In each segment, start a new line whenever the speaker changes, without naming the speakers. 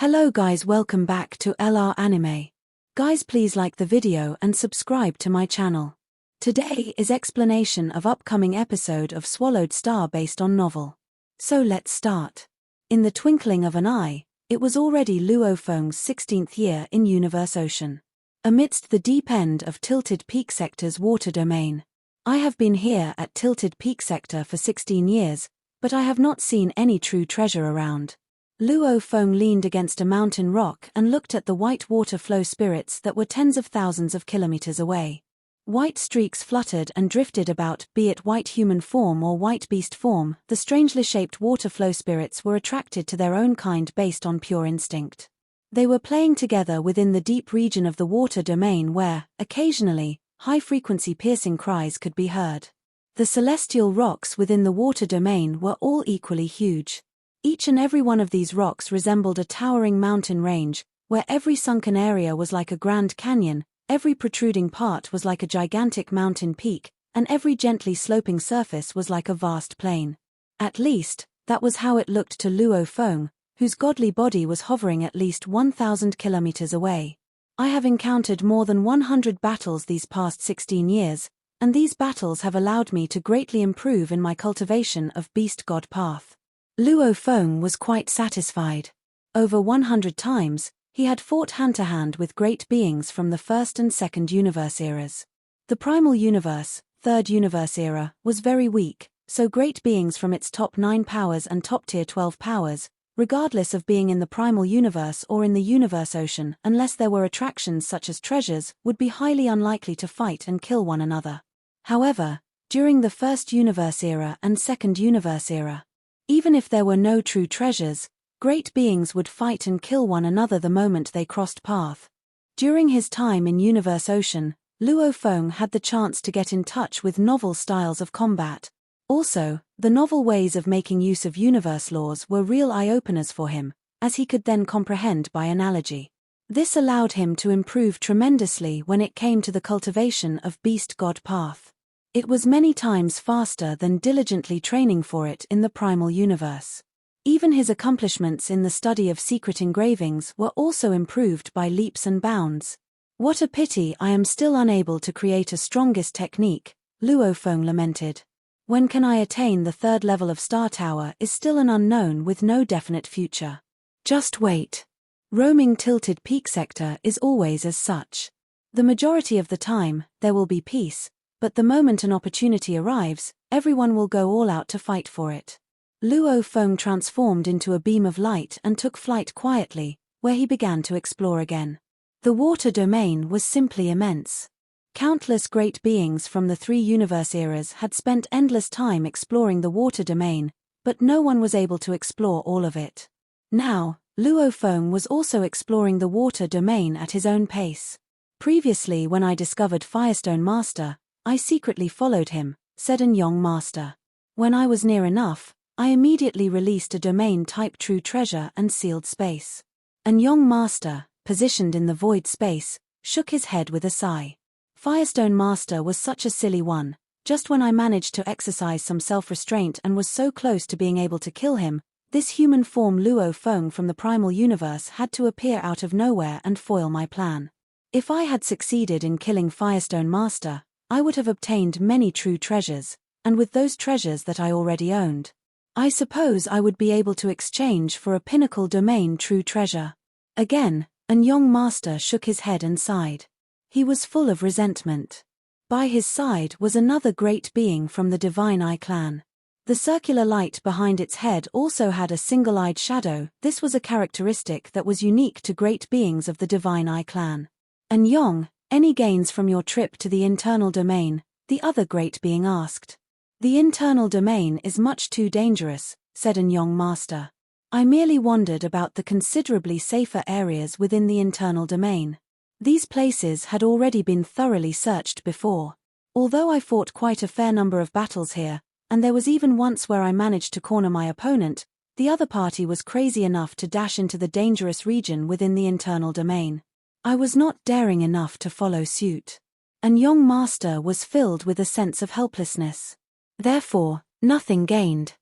Hello guys, welcome back to LR Anime. Guys, please like the video and subscribe to my channel. Today is explanation of upcoming episode of Swallowed Star based on novel. So let's start. In the twinkling of an eye, it was already Luo Feng's 16th year in Universe Ocean. Amidst the deep end of Tilted Peak Sector's water domain. I have been here at Tilted Peak Sector for 16 years, but I have not seen any true treasure around. Luo Feng leaned against a mountain rock and looked at the white water flow spirits that were tens of thousands of kilometers away. White streaks fluttered and drifted about, be it white human form or white beast form. The strangely shaped water flow spirits were attracted to their own kind based on pure instinct. They were playing together within the deep region of the water domain where, occasionally, high-frequency piercing cries could be heard. The celestial rocks within the water domain were all equally huge. Each and every one of these rocks resembled a towering mountain range, where every sunken area was like a grand canyon, every protruding part was like a gigantic mountain peak, and every gently sloping surface was like a vast plain. At least, that was how it looked to Luo Feng, whose godly body was hovering at least 1,000 kilometers away. I have encountered more than 100 battles these past 16 years, and these battles have allowed me to greatly improve in my cultivation of Beast God Path. Luo Feng was quite satisfied. Over 100 times, he had fought hand-to-hand with great beings from the First and Second Universe eras. The Primal Universe, Third Universe era, was very weak, so great beings from its top 9 powers and top-tier 12 powers, regardless of being in the Primal Universe or in the Universe Ocean, unless there were attractions such as treasures, would be highly unlikely to fight and kill one another. However, during the First Universe era and Second Universe era, even if there were no true treasures, great beings would fight and kill one another the moment they crossed path. During his time in Universe Ocean, Luo Feng had the chance to get in touch with novel styles of combat. Also, the novel ways of making use of universe laws were real eye-openers for him, as he could then comprehend by analogy. This allowed him to improve tremendously when it came to the cultivation of Beast God Path. It was many times faster than diligently training for it in the Primal Universe. Even his accomplishments in the study of secret engravings were also improved by leaps and bounds. What a pity I am still unable to create a strongest technique, Luo Feng lamented. When can I attain the third level of Star Tower is still an unknown with no definite future. Just wait. Roaming Tilted Peak Sector is always as such. The majority of the time, there will be peace. But the moment an opportunity arrives, everyone will go all out to fight for it. Luo Feng transformed into a beam of light and took flight quietly, where he began to explore again. The water domain was simply immense. Countless great beings from the 3 universe eras had spent endless time exploring the water domain, but no one was able to explore all of it. Now, Luo Feng was also exploring the water domain at his own pace. Previously, when I discovered Firestone Master, I secretly followed him, said An Yong Master. When I was near enough, I immediately released a domain-type true treasure and sealed space. An Yong Master, positioned in the void space, shook his head with a sigh. Firestone Master was such a silly one. Just when I managed to exercise some self-restraint and was so close to being able to kill him, this human form Luo Feng from the Primal Universe had to appear out of nowhere and foil my plan. If I had succeeded in killing Firestone Master, I would have obtained many true treasures, and with those treasures that I already owned, I suppose I would be able to exchange for a pinnacle domain true treasure. Again, An Yong Master shook his head and sighed. He was full of resentment. By his side was another great being from the Divine Eye clan. The circular light behind its head also had a single-eyed shadow. This was a characteristic that was unique to great beings of the Divine Eye clan. An Yong, any gains from your trip to the internal domain? The other great being asked. The internal domain is much too dangerous, said An Yong Master. I merely wandered about the considerably safer areas within the internal domain. These places had already been thoroughly searched before. Although I fought quite a fair number of battles here, and there was even once where I managed to corner my opponent, the other party was crazy enough to dash into the dangerous region within the internal domain. I was not daring enough to follow suit. An Yong Master was filled with a sense of helplessness. Therefore, nothing gained.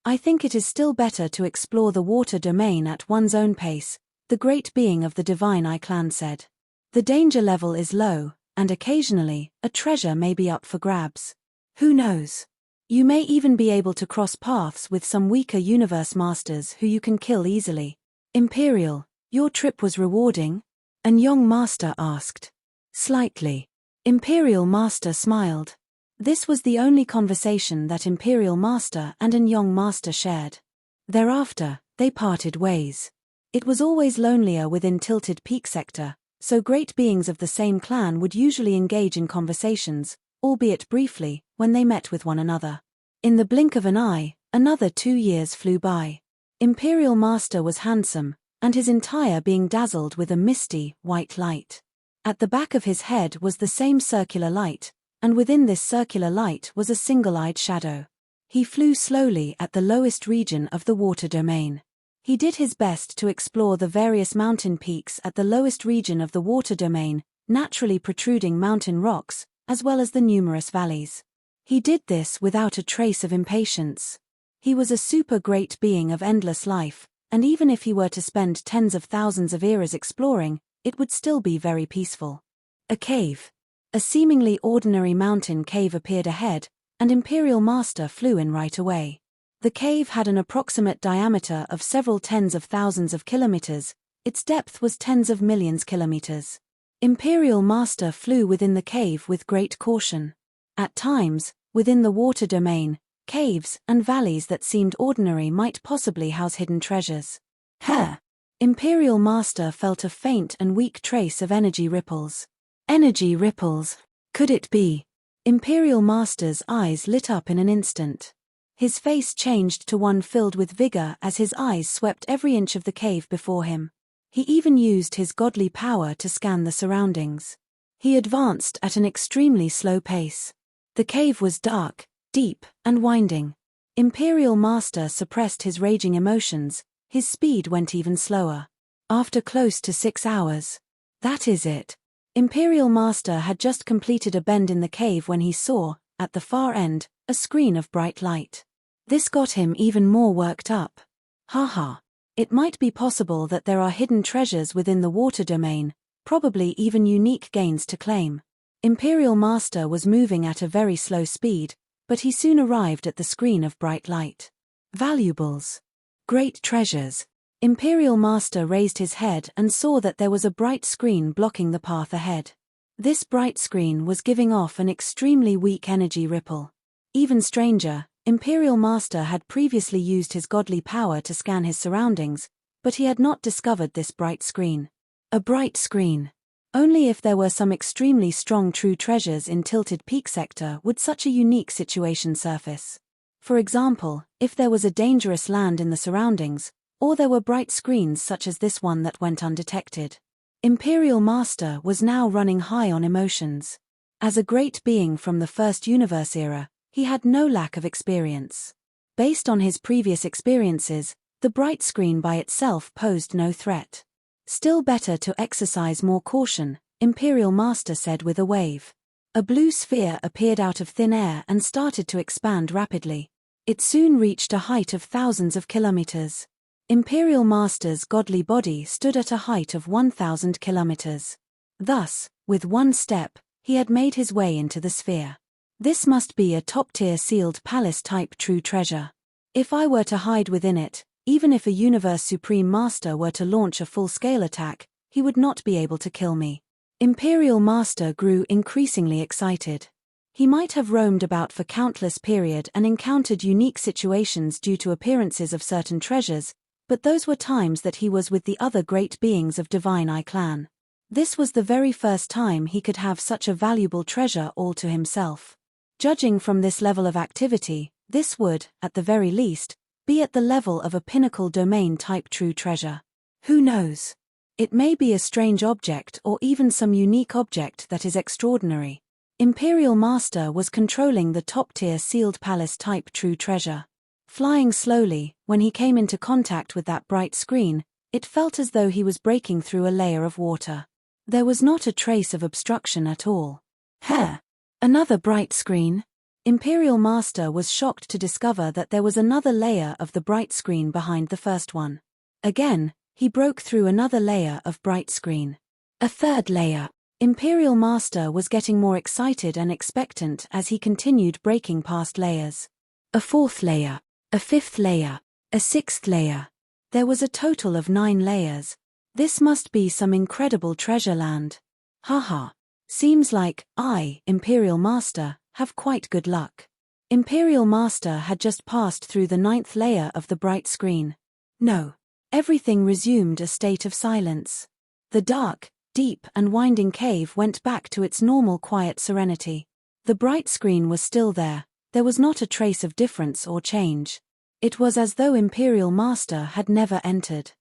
I think it is still better to explore the water domain at one's own pace, the great being of the Divine Eye clan said. The danger level is low, and occasionally, a treasure may be up for grabs. Who knows? You may even be able to cross paths with some weaker universe masters who you can kill easily. Imperial, your trip was rewarding? An young master asked. Slightly. Imperial Master smiled. This was the only conversation that Imperial Master and an young master shared. Thereafter, they parted ways. It was always lonelier within Tilted Peak sector, so great beings of the same clan would usually engage in conversations, albeit briefly, when they met with one another. In the blink of an eye, another 2 years flew by. Imperial Master was handsome, and his entire being dazzled with a misty, white light. At the back of his head was the same circular light, and within this circular light was a single-eyed shadow. He flew slowly at the lowest region of the water domain. He did his best to explore the various mountain peaks at the lowest region of the water domain, naturally protruding mountain rocks, as well as the numerous valleys. He did this without a trace of impatience. He was a super great being of endless life, and even if he were to spend tens of thousands of eras exploring, it would still be very peaceful. A cave. A seemingly ordinary mountain cave appeared ahead, and Imperial Master flew in right away. The cave had an approximate diameter of several tens of thousands of kilometers, its depth was tens of millions kilometers. Imperial Master flew within the cave with great caution. At times, within the water domain, caves and valleys that seemed ordinary might possibly house hidden treasures. Imperial Master felt a faint and weak trace of energy ripples. Energy ripples. Could it be? Imperial Master's eyes lit up in an instant. His face changed to one filled with vigor as his eyes swept every inch of the cave before him. He even used his godly power to scan the surroundings. He advanced at an extremely slow pace. The cave was dark, deep, and winding. Imperial Master suppressed his raging emotions, his speed went even slower. After close to 6 hours. That is it. Imperial Master had just completed a bend in the cave when he saw, at the far end, a screen of bright light. This got him even more worked up. Haha. It might be possible that there are hidden treasures within the water domain, probably even unique gains to claim. Imperial Master was moving at a very slow speed, but he soon arrived at the screen of bright light. Valuables. Great treasures. Imperial Master raised his head and saw that there was a bright screen blocking the path ahead. This bright screen was giving off an extremely weak energy ripple. Even stranger, Imperial Master had previously used his godly power to scan his surroundings, but he had not discovered this bright screen. A bright screen. Only if there were some extremely strong true treasures in Tilted Peak sector would such a unique situation surface. For example, if there was a dangerous land in the surroundings, or there were bright screens such as this one that went undetected. Imperial Master was now running high on emotions. As a great being from the first universe era, he had no lack of experience. Based on his previous experiences, the bright screen by itself posed no threat. Still better to exercise more caution, Imperial Master said with a wave. A blue sphere appeared out of thin air and started to expand rapidly. It soon reached a height of thousands of kilometers. Imperial Master's godly body stood at a height of 1,000 kilometers. Thus, with one step, he had made his way into the sphere. This must be a top-tier sealed palace-type true treasure. If I were to hide within it, even if a Universe Supreme Master were to launch a full-scale attack, he would not be able to kill me. Imperial Master grew increasingly excited. He might have roamed about for countless period and encountered unique situations due to appearances of certain treasures, but those were times that he was with the other great beings of Divine Eye clan. This was the very first time he could have such a valuable treasure all to himself. Judging from this level of activity, this would, at the very least, be at the level of a pinnacle domain-type true treasure. Who knows? It may be a strange object or even some unique object that is extraordinary. Imperial Master was controlling the top-tier sealed palace-type true treasure. Flying slowly, when he came into contact with that bright screen, it felt as though he was breaking through a layer of water. There was not a trace of obstruction at all. Another bright screen? Imperial Master was shocked to discover that there was another layer of the bright screen behind the first one. Again, He broke through another layer of bright screen. A third layer. Imperial Master was getting more excited and expectant as he continued breaking past layers. A fourth layer. A fifth layer. A sixth layer. There was a total of 9 layers. This must be some incredible treasure land. Haha. Seems like I, Imperial Master, have quite good luck. Imperial Master had just passed through the 9th layer of the bright screen. No. Everything resumed a state of silence. The dark, deep and winding cave went back to its normal quiet serenity. The bright screen was still there. There was not a trace of difference or change. It was as though Imperial Master had never entered.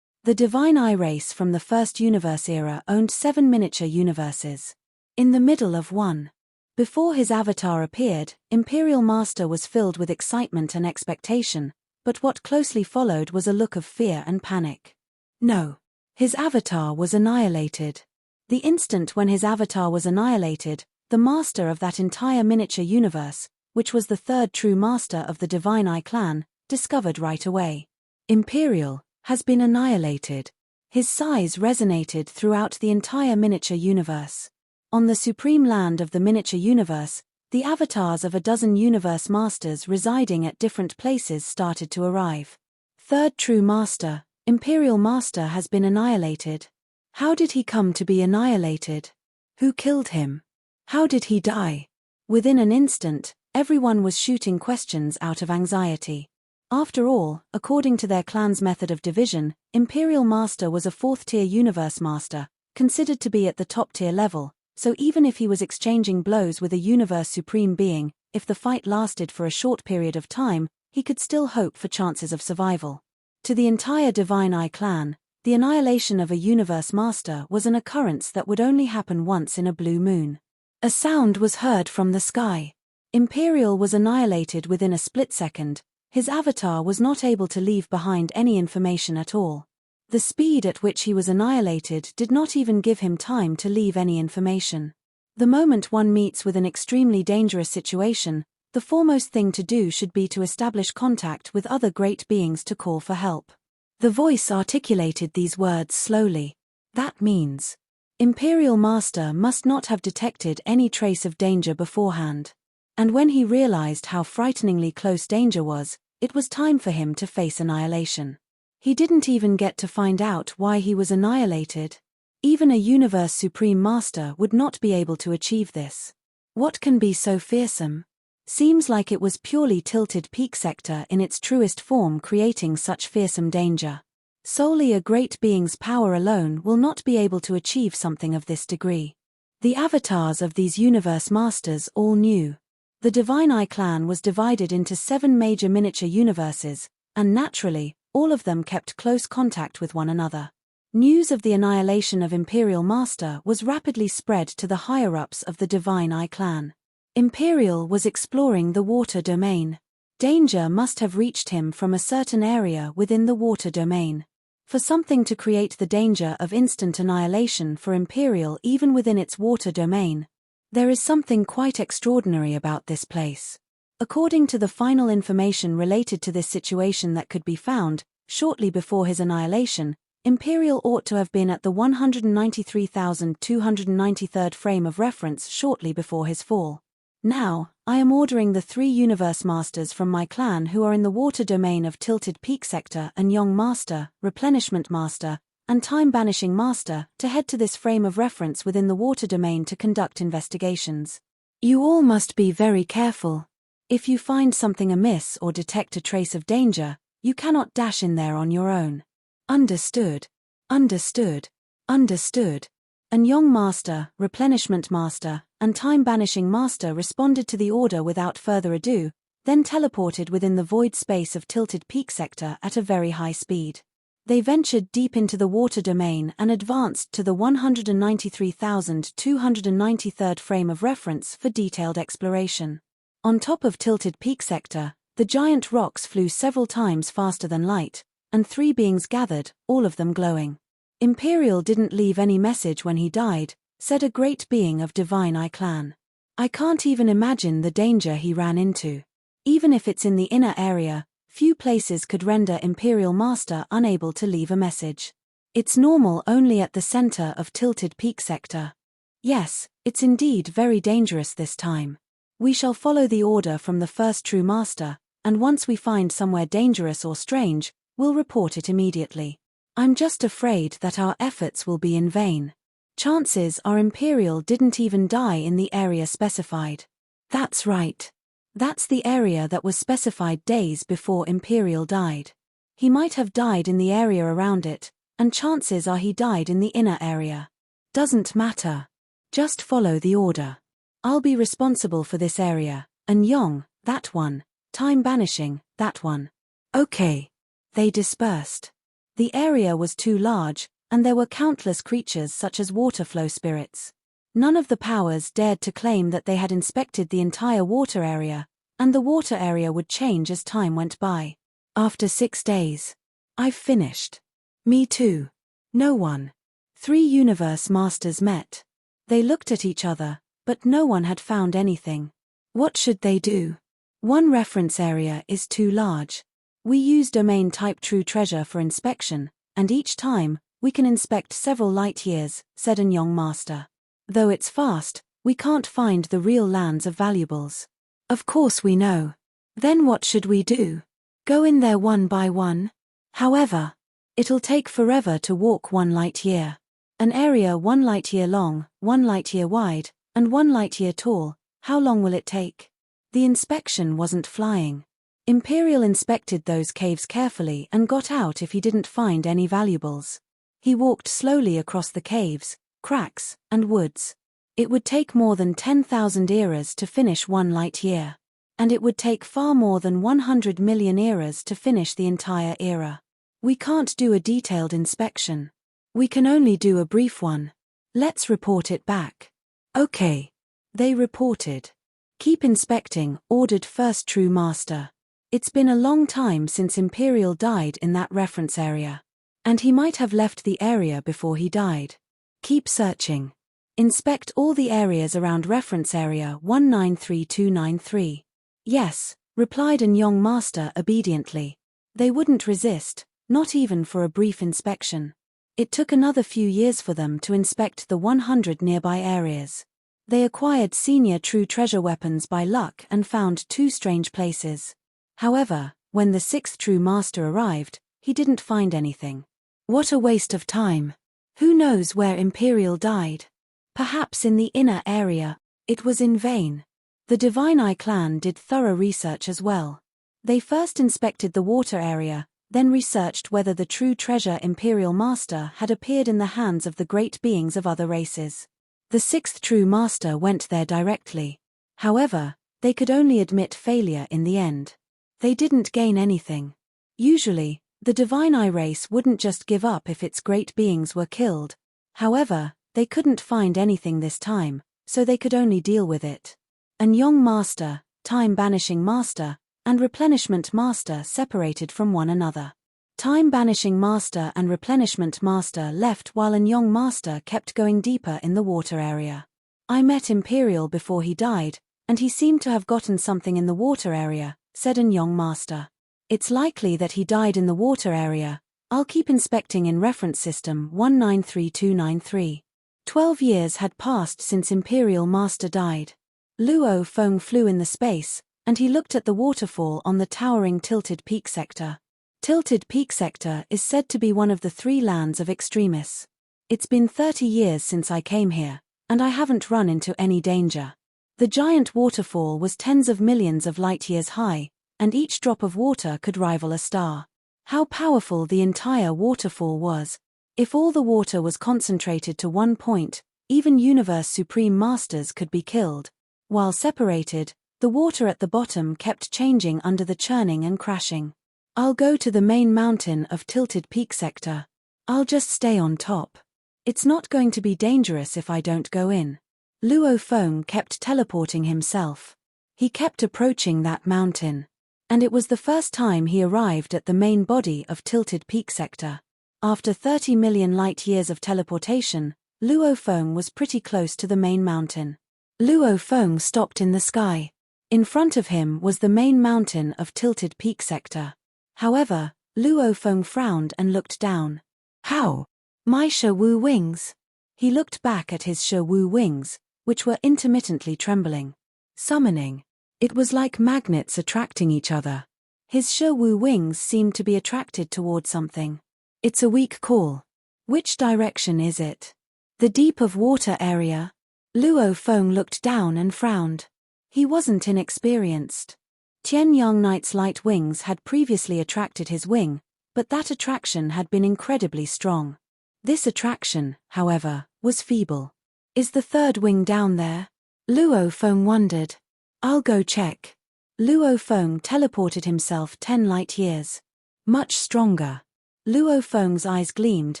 The Divine Eye race from the first universe era owned 7 miniature universes. In the middle of one. Before his avatar appeared, Imperial Master was filled with excitement and expectation, but what closely followed was a look of fear and panic. No. His avatar was annihilated. The instant when his avatar was annihilated, the master of that entire miniature universe, which was the third true master of the Divine Eye clan, discovered right away. Imperial has been annihilated. His sighs resonated throughout the entire miniature universe. On the supreme land of the miniature universe, the avatars of a dozen universe masters residing at different places started to arrive. Third true master, Imperial Master has been annihilated. How did he come to be annihilated? Who killed him? How did he die? Within an instant, everyone was shooting questions out of anxiety. After all, according to their clan's method of division, Imperial Master was a 4th-tier universe master, considered to be at the top-tier level, so even if he was exchanging blows with a universe supreme being, if the fight lasted for a short period of time, he could still hope for chances of survival. To the entire Divine Eye clan, the annihilation of a universe master was an occurrence that would only happen once in a blue moon. A sound was heard from the sky. Imperial was annihilated within a split second. His avatar was not able to leave behind any information at all. The speed at which he was annihilated did not even give him time to leave any information. The moment one meets with an extremely dangerous situation, the foremost thing to do should be to establish contact with other great beings to call for help. The voice articulated these words slowly. That means Imperial Master must not have detected any trace of danger beforehand. And when he realized how frighteningly close danger was, it was time for him to face annihilation. He didn't even get to find out why he was annihilated. Even a Universe Supreme Master would not be able to achieve this. What can be so fearsome? Seems like it was purely tilted peak sector in its truest form creating such fearsome danger. Solely a great being's power alone will not be able to achieve something of this degree. The avatars of these universe masters all knew. The Divine Eye clan was divided into 7 major miniature universes, and naturally, all of them kept close contact with one another. News of the annihilation of Imperial Master was rapidly spread to the higher-ups of the Divine Eye clan. Imperial was exploring the water domain. Danger must have reached him from a certain area within the water domain. For something to create the danger of instant annihilation for Imperial even within its water domain, there is something quite extraordinary about this place. According to the final information related to this situation that could be found, shortly before his annihilation, Imperial ought to have been at the 193,293rd frame of reference shortly before his fall. Now, I am ordering the 3 Universe Masters from my clan who are in the water domain of Tilted Peak Sector and Young Master, Replenishment Master, and Time Banishing Master to head to this frame of reference within the water domain to conduct investigations. You all must be very careful. If you find something amiss or detect a trace of danger, you cannot dash in there on your own. Understood. Understood. Understood. And Young Master, Replenishment Master, and Time Banishing Master responded to the order without further ado, then teleported within the void space of Tilted Peak Sector at a very high speed. They ventured deep into the water domain and advanced to the 193,293rd frame of reference for detailed exploration. On top of Tilted Peak Sector, the giant rocks flew several times faster than light, and 3 beings gathered, all of them glowing. Imperial didn't leave any message when he died, said a great being of Divine Eye clan. I can't even imagine the danger he ran into. Even if it's in the inner area, few places could render Imperial Master unable to leave a message. It's normal only at the center of Tilted Peak Sector. Yes, it's indeed very dangerous this time. We shall follow the order from the first true master, and once we find somewhere dangerous or strange, we'll report it immediately. I'm just afraid that our efforts will be in vain. Chances are Imperial didn't even die in the area specified. That's right. That's the area that was specified days before Imperial died. He might have died in the area around it, and chances are he died in the inner area. Doesn't matter. Just follow the order. I'll be responsible for this area, and Yong, that one, time banishing, that one. Okay. They dispersed. The area was too large, and there were countless creatures such as water flow spirits. None of the powers dared to claim that they had inspected the entire water area, and the water area would change as time went by. After 6 days. I've finished. Me too. No one. 3 universe masters met. They looked at each other, but no one had found anything. What should they do? One reference area is too large. We use domain type true treasure for inspection, and each time, we can inspect several light years, said an Yong master. Though it's fast, we can't find the real lands of valuables. Of course we know. Then what should we do? Go in there one by one? However, it'll take forever to walk 1 light year. An area 1 light year long, 1 light year wide, and 1 light year tall, how long will it take? The inspection wasn't flying. Imperial inspected those caves carefully and got out if he didn't find any valuables. He walked slowly across the caves, cracks, and woods. It would take more than 10,000 eras to finish 1 light year. And it would take far more than 100 million eras to finish the entire era. We can't do a detailed inspection. We can only do a brief one. Let's report it back. Okay. They reported. Keep inspecting, ordered first true master. It's been a long time since Imperial died in that reference area. And he might have left the area before he died. Keep searching. Inspect all the areas around reference area 193293. Yes, replied an Yong master obediently. They wouldn't resist, not even for a brief inspection. It took another few years for them to inspect the 100 nearby areas. They acquired senior true treasure weapons by luck and found 2 strange places. However, when the 6th true master arrived, he didn't find anything. What a waste of time. Who knows where Imperial died? Perhaps in the inner area. It was in vain. The Divine Eye clan did thorough research as well. They first inspected the water area, then researched whether the true treasure Imperial Master had appeared in the hands of the great beings of other races. The 6th true master went there directly. However, they could only admit failure in the end. They didn't gain anything. Usually, the Divine Eye race wouldn't just give up if its great beings were killed. However, they couldn't find anything this time, so they could only deal with it. An Yong master, time banishing master, and replenishment master separated from one another. Time banishing master and replenishment master left while an Yong master kept going deeper in the water area. I met Imperial before he died, and he seemed to have gotten something in the water area, said an Yong master. It's likely that he died in the water area. I'll keep inspecting in reference system 193293. 12 years had passed since Imperial Master died. Luo Feng flew in the space, and he looked at the waterfall on the towering Tilted Peak Sector. Tilted Peak Sector is said to be one of the 3 lands of extremis. It's been 30 years since I came here, and I haven't run into any danger. The giant waterfall was tens of millions of light years high, and each drop of water could rival a star. How powerful the entire waterfall was! If all the water was concentrated to one point, even Universe Supreme Masters could be killed. While separated, the water at the bottom kept changing under the churning and crashing. I'll go to the main mountain of Tilted Peak Sector. I'll just stay on top. It's not going to be dangerous if I don't go in. Luo Feng kept teleporting himself. He kept approaching that mountain. And it was the first time he arrived at the main body of Tilted Peak Sector. After 30 million light years of teleportation, Luo Feng was pretty close to the main mountain. Luo Feng stopped in the sky. In front of him was the main mountain of Tilted Peak Sector. However, Luo Feng frowned and looked down. How? My Shawu wings. He looked back at his Shawu wings, which were intermittently trembling. Summoning. It was like magnets attracting each other. His Shawu wings seemed to be attracted toward something. It's a weak call. Which direction is it? The deep of water area? Luo Feng looked down and frowned. He wasn't inexperienced. Tian Yang Knight's light wings had previously attracted his wing, but that attraction had been incredibly strong. This attraction, however, was feeble. Is the third wing down there? Luo Feng wondered. I'll go check. Luo Feng teleported himself 10 light years. Much stronger. Luo Feng's eyes gleamed,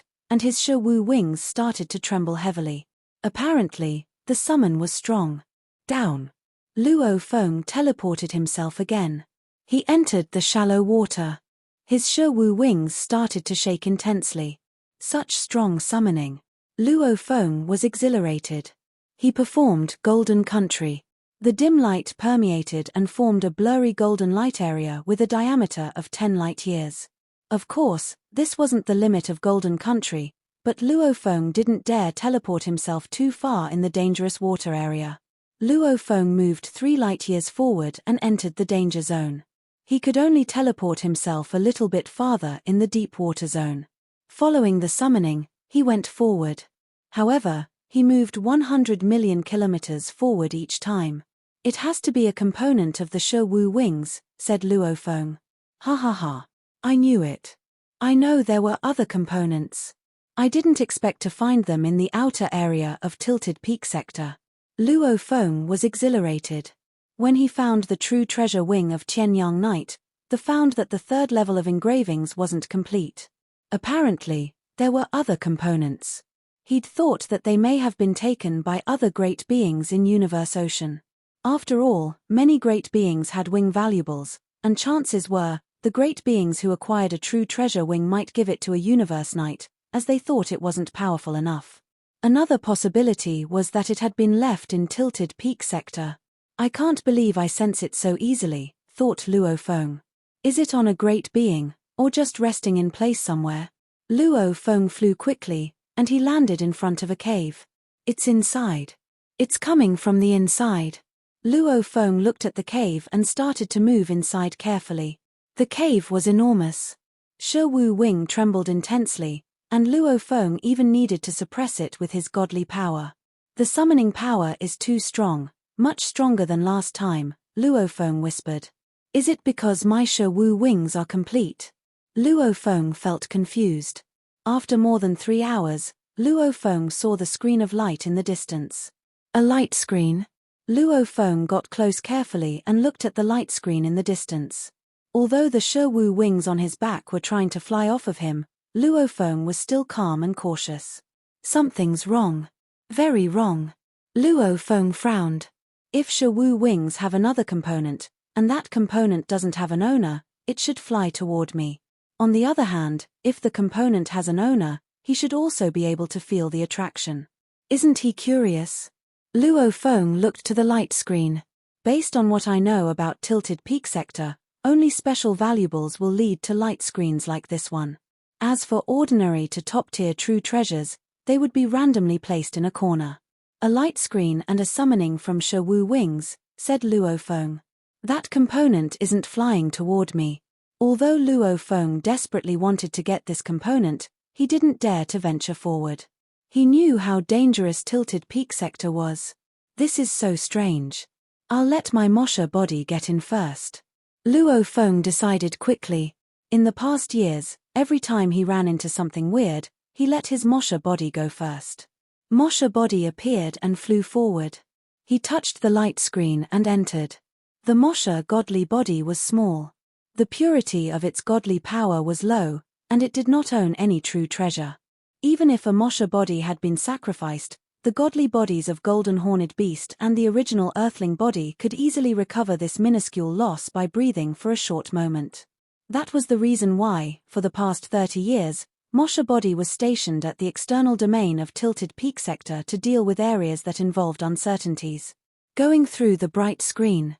and his Shawu wings started to tremble heavily. Apparently, the summon was strong. Down. Luo Feng teleported himself again. He entered the shallow water. His Shawu wings started to shake intensely. Such strong summoning. Luo Feng was exhilarated. He performed Golden Country. The dim light permeated and formed a blurry golden light area with a diameter of 10 light years. Of course, this wasn't the limit of Golden Country, but Luo Feng didn't dare teleport himself too far in the dangerous water area. Luo Feng moved 3 light years forward and entered the danger zone. He could only teleport himself a little bit farther in the deep water zone. Following the summoning, he went forward. However, he moved 100 million kilometers forward each time. It has to be a component of the Shawu wings, said Luo Feng. Ha ha ha. I knew it. I know there were other components. I didn't expect to find them in the outer area of Tilted Peak sector. Luo Feng was exhilarated. When he found the true treasure wing of Tian Yang Knight, he found that the third level of engravings wasn't complete. Apparently, there were other components. He'd thought that they may have been taken by other great beings in Universe Ocean. After all, many great beings had wing valuables, and chances were, the great beings who acquired a true treasure wing might give it to a Universe Knight, as they thought it wasn't powerful enough. Another possibility was that it had been left in Tilted Peak sector. I can't believe I sense it so easily, thought Luo Feng. Is it on a great being, or just resting in place somewhere? Luo Feng flew quickly, and he landed in front of a cave. It's inside. It's coming from the inside. Luo Feng looked at the cave and started to move inside carefully. The cave was enormous. Shawu wing trembled intensely, and Luo Feng even needed to suppress it with his godly power. The summoning power is too strong, much stronger than last time, Luo Feng whispered. Is it because my Shawu wings are complete? Luo Feng felt confused. After more than 3 hours, Luo Feng saw the screen of light in the distance. A light screen? Luo Feng got close carefully and looked at the light screen in the distance. Although the Shawu wings on his back were trying to fly off of him, Luo Feng was still calm and cautious. Something's wrong. Very wrong. Luo Feng frowned. If Shawu wings have another component, and that component doesn't have an owner, it should fly toward me. On the other hand, if the component has an owner, he should also be able to feel the attraction. Isn't he curious? Luo Feng looked to the light screen. Based on what I know about Tilted Peak sector, only special valuables will lead to light screens like this one. As for ordinary to top-tier true treasures, they would be randomly placed in a corner. A light screen and a summoning from Shawu wings, said Luo Feng. That component isn't flying toward me. Although Luo Feng desperately wanted to get this component, he didn't dare to venture forward. He knew how dangerous Tilted Peak sector was. This is so strange. I'll let my Mosha body get in first. Luo Feng decided quickly. In the past years, every time he ran into something weird, he let his Mosha body go first. Mosha body appeared and flew forward. He touched the light screen and entered. The Mosha godly body was small. The purity of its godly power was low, and it did not own any true treasure. Even if a Mosha body had been sacrificed, the godly bodies of Golden Horned Beast and the original Earthling body could easily recover this minuscule loss by breathing for a short moment. That was the reason why, for the past 30 years, Mosha body was stationed at the external domain of Tilted Peak sector to deal with areas that involved uncertainties. Going through the bright screen.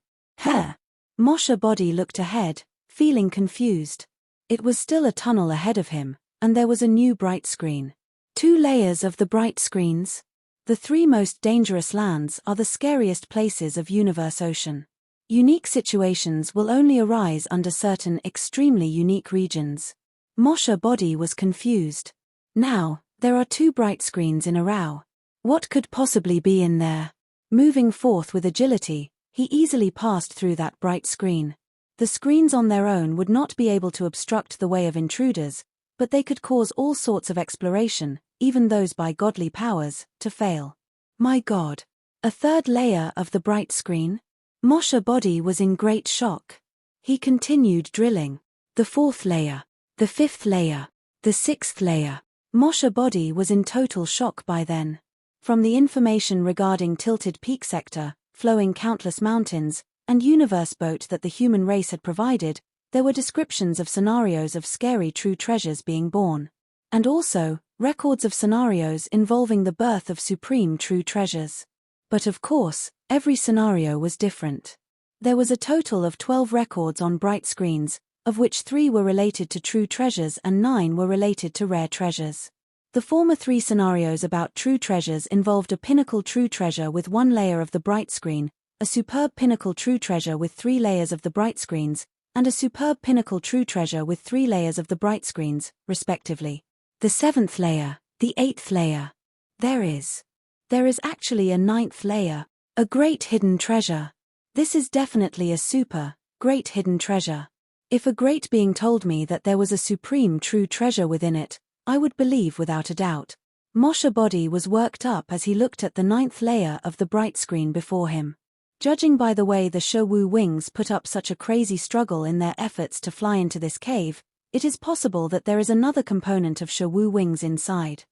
Mosha body looked ahead, feeling confused. It was still a tunnel ahead of him, and there was a new bright screen. 2 layers of the bright screens. The 3 most dangerous lands are the scariest places of universe ocean. Unique situations will only arise under certain extremely unique regions. Moshe Body was confused. Now, there are 2 bright screens in a row. What could possibly be in there? Moving forth with agility, he easily passed through that bright screen. The screens on their own would not be able to obstruct the way of intruders, but they could cause all sorts of exploration, even those by godly powers, to fail. My God! A 3rd layer of the bright screen? Moshe Body was in great shock. He continued drilling. The 4th layer. The 5th layer. The 6th layer. Moshe Body was in total shock by then. From the information regarding Tilted Peak Sector, flowing countless mountains, and universe boat that the human race had provided, there were descriptions of scenarios of scary true treasures being born. And also, records of scenarios involving the birth of supreme true treasures. But of course, every scenario was different. There was a total of 12 records on bright screens, of which 3 were related to true treasures and 9 were related to rare treasures. The former 3 scenarios about true treasures involved a pinnacle true treasure with 1 layer of the bright screen, a superb pinnacle true treasure with 3 layers of the bright screens, and a superb pinnacle true treasure with 3 layers of the bright screens, respectively. The 7th layer, the 8th layer. There is actually a 9th layer, a great hidden treasure. This is definitely a great hidden treasure. If a great being told me that there was a supreme true treasure within it, I would believe without a doubt. Moshe Body was worked up as he looked at the 9th layer of the bright screen before him. Judging by the way the Shawu wings put up such a crazy struggle in their efforts to fly into this cave, it is possible that there is another component of Shawu wings inside.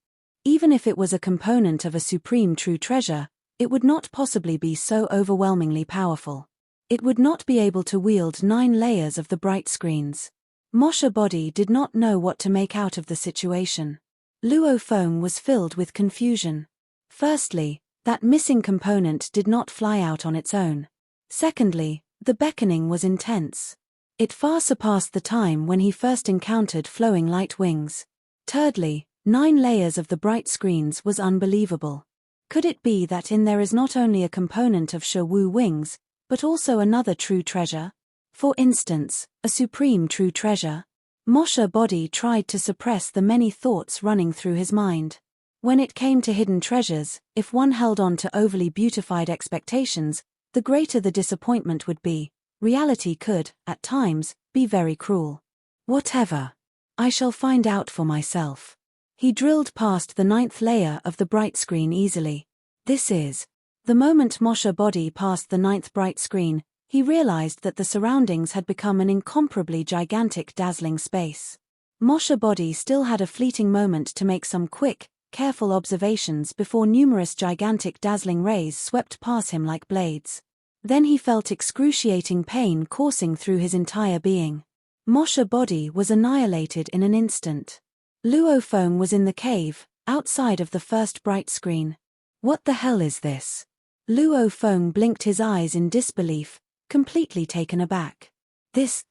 Even if it was a component of a supreme true treasure, it would not possibly be so overwhelmingly powerful. It would not be able to wield 9 layers of the bright screens. Moshe Body did not know what to make out of the situation. Luo Feng was filled with confusion. Firstly, that missing component did not fly out on its own. Secondly, the beckoning was intense. It far surpassed the time when he first encountered flowing light wings. Thirdly, 9 layers of the bright screens was unbelievable. Could it be that in there is not only a component of Shawu wings, but also another true treasure? For instance, a supreme true treasure? Moshe Body tried to suppress the many thoughts running through his mind. When it came to hidden treasures, if one held on to overly beautified expectations, the greater the disappointment would be. Reality could, at times, be very cruel. Whatever. I shall find out for myself. He drilled past the 9th layer of the bright screen easily. The moment Moshe Body passed the 9th bright screen, he realized that the surroundings had become an incomparably gigantic dazzling space. Moshe Body still had a fleeting moment to make some quick, careful observations before numerous gigantic dazzling rays swept past him like blades. Then he felt excruciating pain coursing through his entire being. Moshe Body was annihilated in an instant. Luo Feng was in the cave, outside of the first bright screen. What the hell is this? Luo Feng blinked his eyes in disbelief, completely taken aback. This.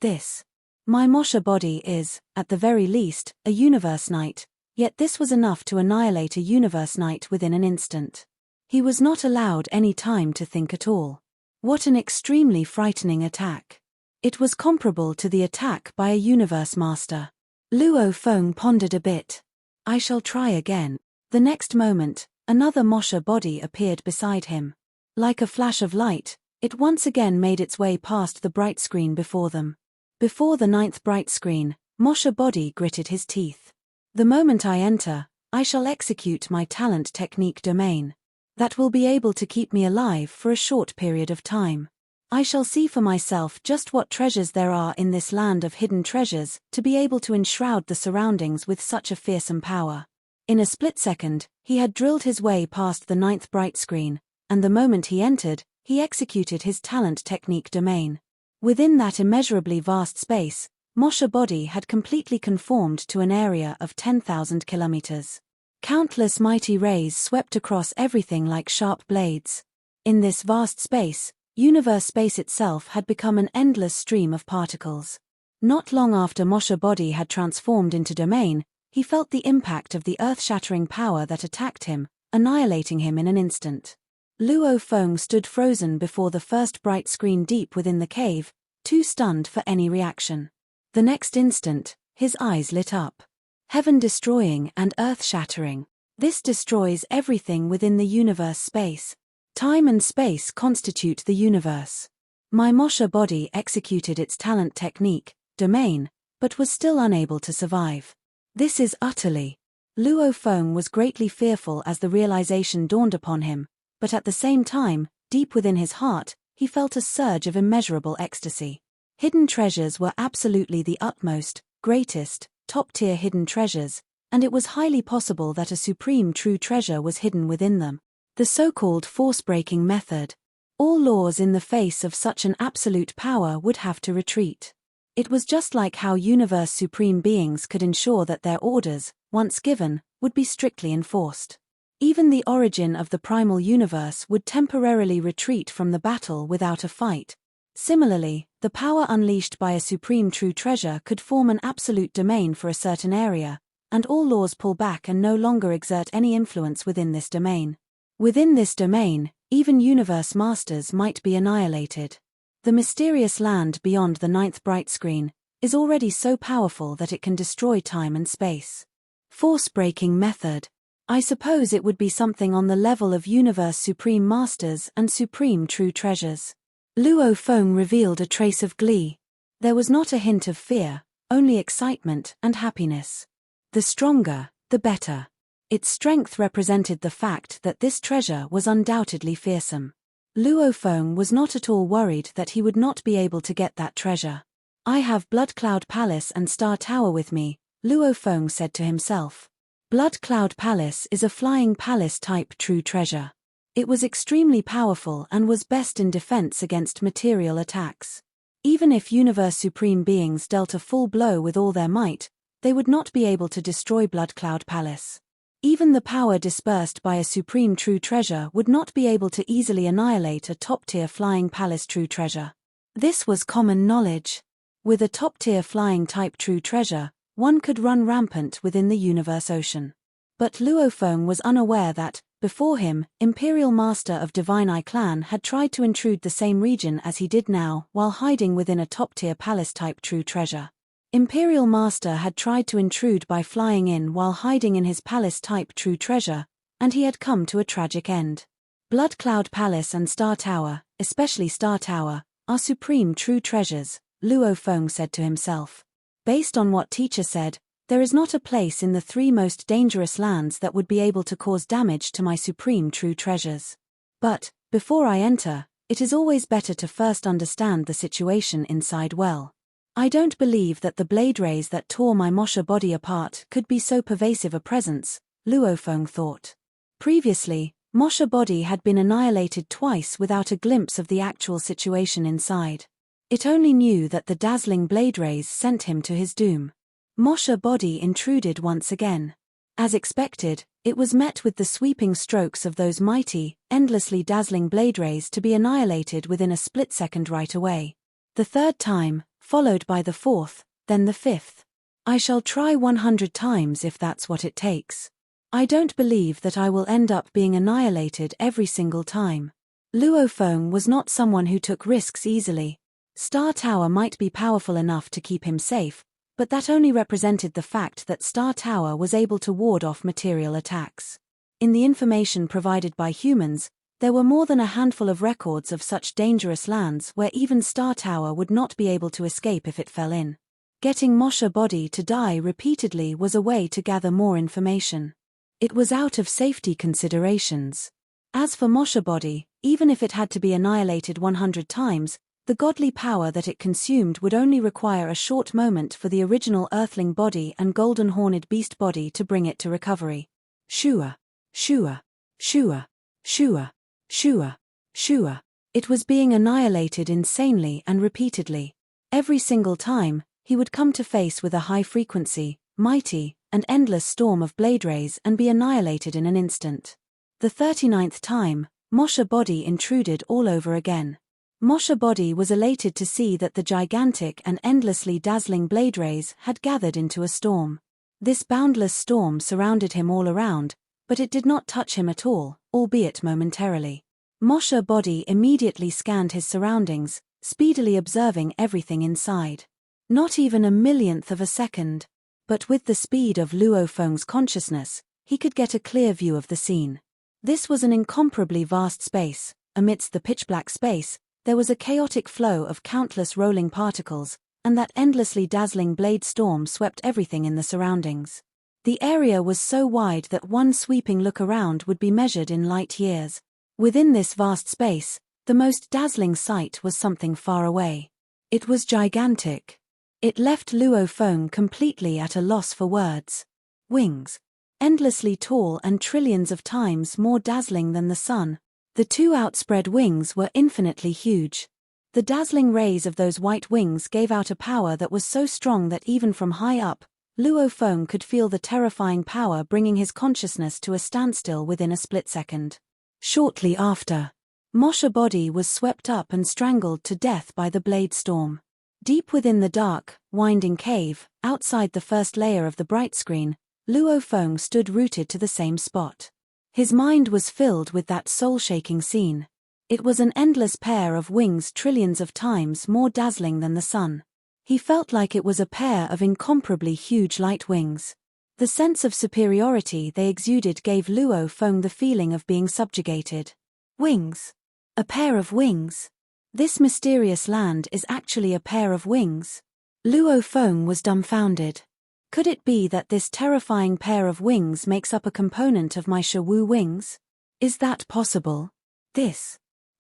My Moshe Body is, at the very least, a universe knight, yet this was enough to annihilate a universe knight within an instant. He was not allowed any time to think at all. What an extremely frightening attack. It was comparable to the attack by a universe master. Luo Feng pondered a bit. I shall try again. The next moment, another Moshe Body appeared beside him. Like a flash of light, it once again made its way past the bright screen before them. Before the 9th bright screen, Moshe Body gritted his teeth. The moment I enter, I shall execute my talent technique domain. That will be able to keep me alive for a short period of time. I shall see for myself just what treasures there are in this land of hidden treasures to be able to enshroud the surroundings with such a fearsome power. In a split second, he had drilled his way past the 9th bright screen, and the moment he entered, he executed his talent technique domain. Within that immeasurably vast space, Moshe Body had completely conformed to an area of 10,000 kilometers. Countless mighty rays swept across everything like sharp blades. In this vast space, universe space itself had become an endless stream of particles. Not long after Moshe Body had transformed into domain, he felt the impact of the earth-shattering power that attacked him, annihilating him in an instant. Luo Feng stood frozen before the first bright screen deep within the cave, too stunned for any reaction. The next instant, his eyes lit up. Heaven-destroying and earth-shattering. This destroys everything within the universe space. Time and space constitute the universe. My Mosha body executed its talent technique, domain, but was still unable to survive. This is utterly. Luo Feng was greatly fearful as the realization dawned upon him, but at the same time, deep within his heart, he felt a surge of immeasurable ecstasy. Hidden treasures were absolutely the utmost, greatest, top-tier hidden treasures, and it was highly possible that a supreme true treasure was hidden within them. The so-called force-breaking method. All laws in the face of such an absolute power would have to retreat. It was just like how universe supreme beings could ensure that their orders, once given, would be strictly enforced. Even the origin of the primal universe would temporarily retreat from the battle without a fight. Similarly, the power unleashed by a supreme true treasure could form an absolute domain for a certain area, and all laws pull back and no longer exert any influence within this domain. Within this domain, even universe masters might be annihilated. The mysterious land beyond the ninth bright screen is already so powerful that it can destroy time and space. Force-breaking method. I suppose it would be something on the level of universe supreme masters and supreme true treasures. Luo Feng revealed a trace of glee. There was not a hint of fear, only excitement and happiness. The stronger, the better. Its strength represented the fact that this treasure was undoubtedly fearsome. Luo Feng was not at all worried that he would not be able to get that treasure. I have Blood Cloud Palace and Star Tower with me, Luo Feng said to himself. Blood Cloud Palace is a flying palace-type true treasure. It was extremely powerful and was best in defense against material attacks. Even if universe supreme beings dealt a full blow with all their might, they would not be able to destroy Blood Cloud Palace. Even the power dispersed by a supreme true treasure would not be able to easily annihilate a top-tier flying palace true treasure. This was common knowledge. With a top-tier flying-type true treasure, one could run rampant within the universe ocean. But Luo Feng was unaware that, before him, Imperial Master of Divine Eye Clan had tried to intrude the same region as he did now, while hiding within a top-tier palace-type true treasure. Imperial Master had tried to intrude by flying in while hiding in his palace-type true treasure, and he had come to a tragic end. Blood Cloud Palace and Star Tower, especially Star Tower, are supreme true treasures, Luo Feng said to himself. Based on what teacher said, there is not a place in the three most dangerous lands that would be able to cause damage to my supreme true treasures. But, before I enter, it is always better to first understand the situation inside well. I don't believe that the blade rays that tore my Mosha body apart could be so pervasive a presence, Luo Feng thought. Previously, Mosha body had been annihilated twice without a glimpse of the actual situation inside. It only knew that the dazzling blade rays sent him to his doom. Mosha body intruded once again. As expected, it was met with the sweeping strokes of those mighty, endlessly dazzling blade rays to be annihilated within a split second right away. The third time, followed by the fourth, then the fifth. I shall try 100 times if that's what it takes. I don't believe that I will end up being annihilated every single time. Luo Feng was not someone who took risks easily. Star Tower might be powerful enough to keep him safe, but that only represented the fact that Star Tower was able to ward off material attacks. In the information provided by humans, there were more than a handful of records of such dangerous lands where even Star Tower would not be able to escape if it fell in. Getting Mosha body to die repeatedly was a way to gather more information. It was out of safety considerations. As for Mosha body, even if it had to be annihilated 100 times, the godly power that it consumed would only require a short moment for the original Earthling body and Golden Horned Beast body to bring it to recovery. Shua, Shua, Shua, Shua, Shua, Shua. It was being annihilated insanely and repeatedly. Every single time, he would come to face with a high-frequency, mighty, and endless storm of blade rays and be annihilated in an instant. The 39th time, Mosha body intruded all over again. Mosha body was elated to see that the gigantic and endlessly dazzling blade rays had gathered into a storm. This boundless storm surrounded him all around, but it did not touch him at all, albeit momentarily. Moshe Body immediately scanned his surroundings, speedily observing everything inside. Not even a millionth of a second, but with the speed of Luo Feng's consciousness, he could get a clear view of the scene. This was an incomparably vast space. Amidst the pitch-black space, there was a chaotic flow of countless rolling particles, and that endlessly dazzling blade storm swept everything in the surroundings. The area was so wide that one sweeping look around would be measured in light years. Within this vast space, the most dazzling sight was something far away. It was gigantic. It left Luo Feng completely at a loss for words. Wings. Endlessly tall and trillions of times more dazzling than the sun. The two outspread wings were infinitely huge. The dazzling rays of those white wings gave out a power that was so strong that even from high up, Luo Feng could feel the terrifying power bringing his consciousness to a standstill within a split second. Shortly after, Moshe Body was swept up and strangled to death by the blade storm. Deep within the dark, winding cave, outside the first layer of the bright screen, Luo Feng stood rooted to the same spot. His mind was filled with that soul-shaking scene. It was an endless pair of wings trillions of times more dazzling than the sun. He felt like it was a pair of incomparably huge light wings. The sense of superiority they exuded gave Luo Feng the feeling of being subjugated. Wings. A pair of wings. This mysterious land is actually a pair of wings. Luo Feng was dumbfounded. Could it be that this terrifying pair of wings makes up a component of my Shawu wings? Is that possible?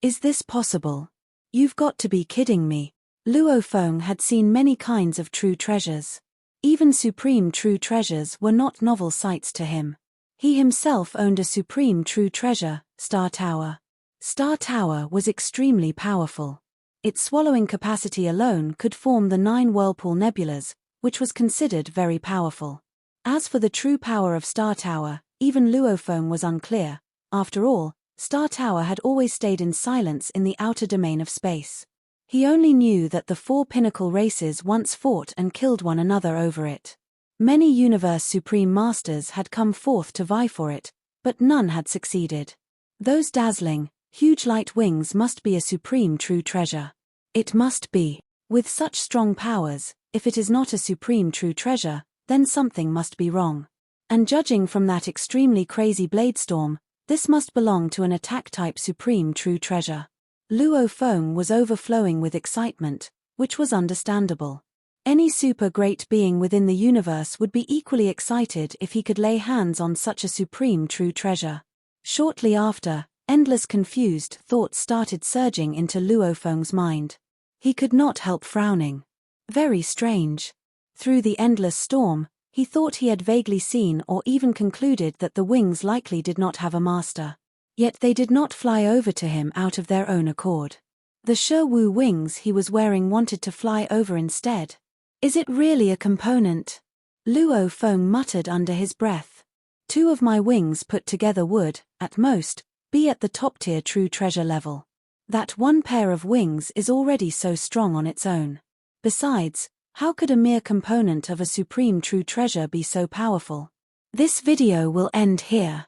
Is this possible? You've got to be kidding me. Luo Feng had seen many kinds of true treasures. Even supreme true treasures were not novel sights to him. He himself owned a supreme true treasure, Star Tower. Star Tower was extremely powerful. Its swallowing capacity alone could form the 9 whirlpool nebulas, which was considered very powerful. As for the true power of Star Tower, even Luo Feng was unclear. After all, Star Tower had always stayed in silence in the outer domain of space. He only knew that the 4 pinnacle races once fought and killed one another over it. Many universe supreme masters had come forth to vie for it, but none had succeeded. Those dazzling, huge light wings must be a supreme true treasure. It must be. With such strong powers, if it is not a supreme true treasure, then something must be wrong. And judging from that extremely crazy blade storm, this must belong to an attack-type supreme true treasure. Luo Feng was overflowing with excitement, which was understandable. Any super-great being within the universe would be equally excited if he could lay hands on such a supreme true treasure. Shortly after, endless confused thoughts started surging into Luo Feng's mind. He could not help frowning. Very strange. Through the endless storm, he thought he had vaguely seen or even concluded that the wings likely did not have a master. Yet they did not fly over to him out of their own accord. The Shawu wings he was wearing wanted to fly over instead. Is it really a component? Luo Feng muttered under his breath. 2 of my wings put together would, at most, be at the top-tier true treasure level. That one pair of wings is already so strong on its own. Besides, how could a mere component of a supreme true treasure be so powerful? This video will end here.